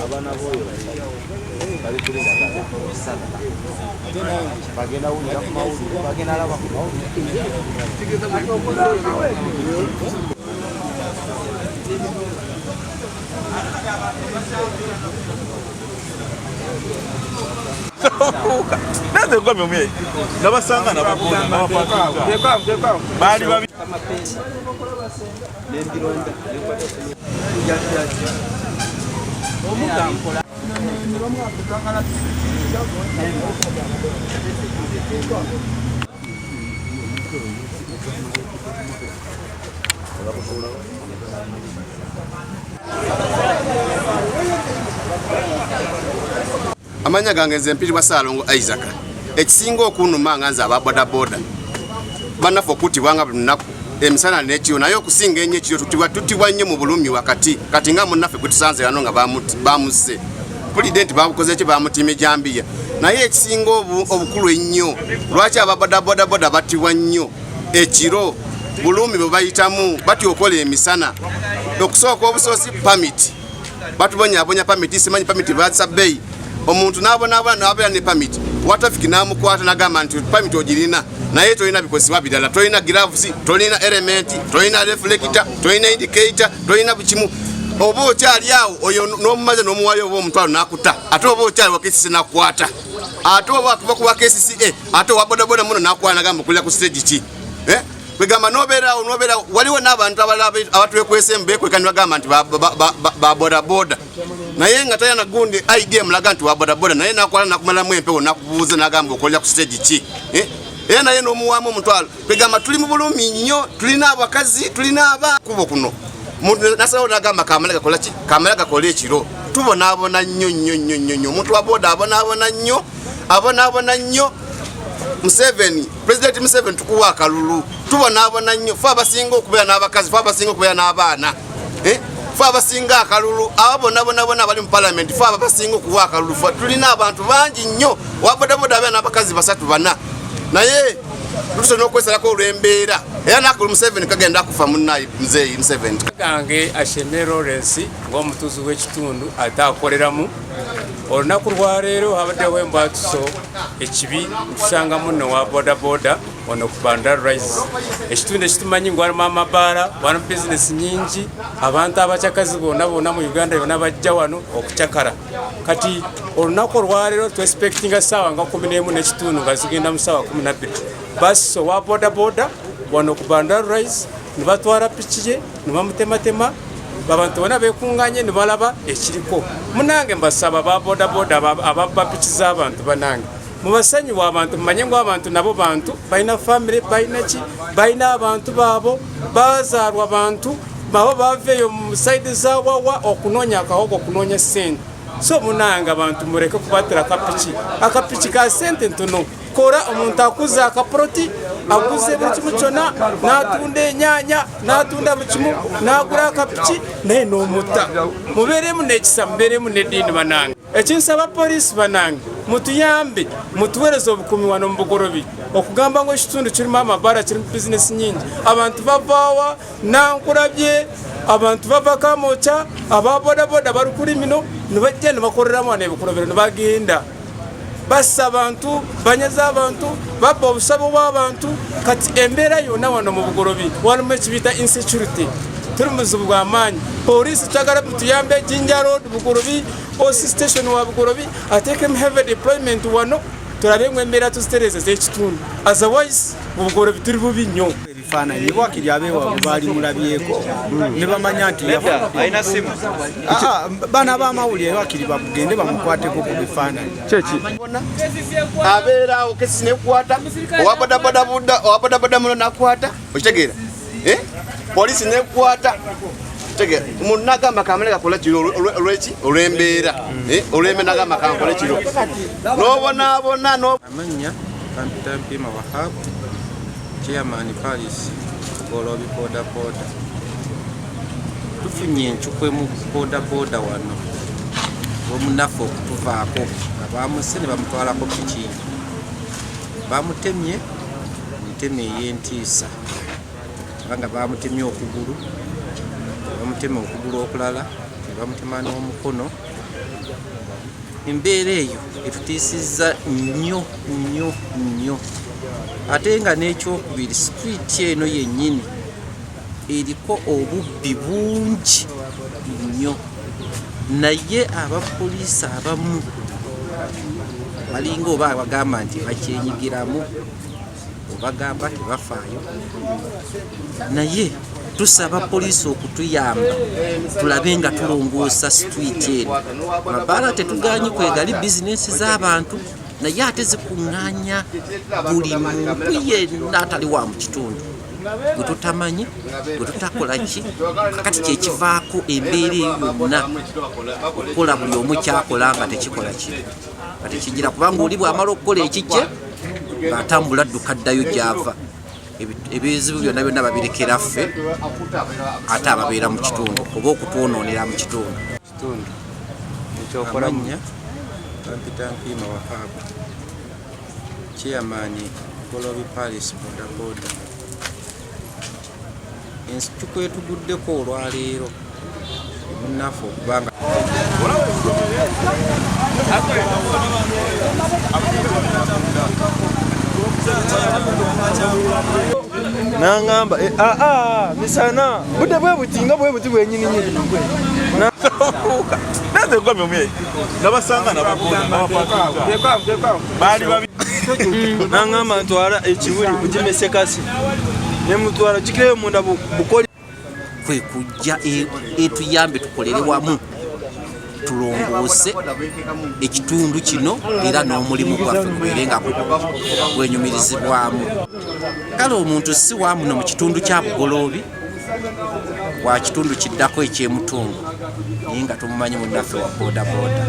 abana boyo bali kulinda sana bagenda wulira ku mawulire bagenda alaba ku mawulire nade kwa mwe nabasanga nabakunda nabapaka bali babi amanya gange nze mpiri wa Salongo Isaac ekisinga okunuma nganza ababoda boda banafo kutibwanga buli lunaku emisana n'ekiro naye okusinga ennyo ekiro tutibwa nnyo mu bulumi wakati kati nga munnaffe gwe tusanze yano nga bamusse pulidenti babukoze ki bamutima ejambiya naye ekisinga obukulu ennyo lwaki ababoda boda batibwa nnyo ekiro bulumi bwe bayitamu batya okola emisana okusooka obusoosi pamiti batubonyabonya pamiti simanyi pamiti batsa bbeeyi omuntu n'abona ne pamiti watafiki n'amukwata n'agamba nti pamiti ogirina naye tolina bikozesebwa birala tolina gloves tolina element tolina reflector tolina indicator tolina bukimu oba okyali awo oyo n'omumaze n'omuwayo oba omutwalo n'akuta ate oba okyali wakesisi n'akwata ate oba kuva ku wakesisi ate owabodaboda muno n'akwata n'agamba okulira ku stage ki kwegamba n'obeerawo waliwo n'abantu abalala abatwekwese bekweka ne bagamba nti babodaboda naye nga tayana gundi idea mulaga nti wabodaboda naye nakwala nakumalamu empewo nakubuuza n'agamba okolera ku stage ki era naye n'omuwaamu omutwalo kwegamba tuli mu bulumi nnyo tulina abakazi tulina abakubo kuno muntu nasalawo n'agamba kamala gakola ki kamala gakola ekiro tubonaabona nnyo omuntu wa boda abonaabona nnyo Museveni President Museveni tukuwa akalulu tubonaabona nnyo fe abasinga okubeera n'abakazi fe abasinga okubeera n'abaana fe abasinga akalulu ababonabona abali mu parliament fe abasinga okuwa akalulu fe tulina abantu bangi nnyo wabodaboda abeera n'abakazi 3-4 naye tutusona okwesalako olw'embeera era nakulu Museveni kagenda kufa munnayi Mzee Museveni gange Asheme Lawrence ng'omutuuzi w'ekitundu ate akoleramu olunaku lwaleero habaddewo embwatuso ekibi tusanga muno wa bodaboda ono ku Banda Rise ekitundu ekitumanyi ngu walimu amabaala wano bizinesi nyingi abantu abakyakazi bonna mu Uganda yonna bajja wano okukyakala kati olunaku olwaleero tuexpectinga ssaawa nga 11 n'ekitundu nga zigenda mu ssaawa 12 basiso wa bodaboda wano ku Banda Rise ne batwala piki ye ne bamutematema abantu bonna beekunganye ne balaba ekiriko munange mbasaba ba bodaboda ababba piki z'abantu banange mubasonyiwa abantu mumanye ngu abantu nabo bantu balina famire balina abantu baabo bazaalwa bantu babo baveeyo mu saidi za wawa okunoonya akahogo okunoonya ssente so munange abantu mureke kubatira akapiki ka ssente ntono kora omuntu akuza akaproti aguze buli kimu kyonna n'atunda enyaanya n'atunda buli kimu n'agula akapiki naye n'omutta mubeeremu n'ekisa mubeeremu n'eddiini banange ekinsaba poliisi banange mutuyambe mutuweereze obukuumi wano mu Bugorobi okugamba ngu ekitundu kirimu amabaala kirimu bizinesi nyingi abantu bavaawa nankulabye abantu bava Kamotya ababodaboda bali kuli mino ne bajja ne bakoleramu wano ebikolobero ne bagenda bassa abantu banyaza abantu babba obusabo bw'abantu kati embeera yonna wano mu Bugorobi walimu ekibiyita insecurity turi mu buzibu bw'amaanyi poliisi twagala mutuyambe Jinja Road Bugorobi Osi station wa Bugorobi ateekemu heavy deployment wano tulabe ngu embeera tuzitereze z'ekitundu otherwise mu Bugorobi turi bubi nnyo ebifaananyi bwakiri abeewa baali mulabyeko ne bamanya nti alina simu baana b'amawulire bakiri bagende bamukwateko ku bifaananyi kyeki abeerawo kesi nekwata owabodaboda muno nakwata okitegeera poliisi nekwata tegeera umuntu nagamba kamale gakola kiro olweki olw'embeera olw'embeera nagamba kankola kiro n'obonaabona amanya Kampita Mpima Wahab Chairman Paris Bugorobi bodaboda tufunye enkyukwe mu bodaboda wano omunafu okutuvaako abamuse ne bamutwalako piki bamutemye nteme ey'entiisa kubanga bamutemye okugulu okulala ne bamutema n'omukono embeera eyo etutiisizza nnyo nnyo nnyo. Ate nga n'ekyokubiri street eno yennyini eriko obubbi bungi nnyo, naye abapoliisi abamu balinga oba bagamba nti bakyenyigiramu, obagamba tebafaayo, naye tusaba poliisi okutuyamba tulabe nga tulongoosa street eno. Mabaala tetuganye kwegali bizinesi z'abantu, naye ate zikuŋŋaanya buli muntu yenna atali wa mu kitundu gwe tutamanyi, gwe tutakola ki. Kakati kyekivaako embeera eyo yonna okukola buli omu kyakola nga tekikola ki, nga tekigira, kubanga oli bw'amala okukola ekikye ng'atambula adduka addayo gy'ava. Ebizibu byonna byonna babirekera ffe ate ababeera mu kitundu oba okutwonoonera mu kitundu. Amanya Kampita Mpiima Wahaba, Chairman Golobi Palace Boda Boda. Tukwetuguddeko olwaleero munnaffe okubanga nangamba misana budde bwe butinga bwe buti bwenyini nyini naze ngomye omye nabasanga bali babi nangamba ntwala ekiwuli kugimese kasi nemutwala kireyo munda bukoli kwe kujja etuyambe tukolere wamu tulongoose ekitundu kino era n'omulimu gwaffe gubeere nga gwenyumirizibwamu. Kale omuntu si wa muno mu kitundu kya Bugoloobi, wa kitundu kiddako ekyemutungo, naye nga tumumanyi munnaffe wa boda boda.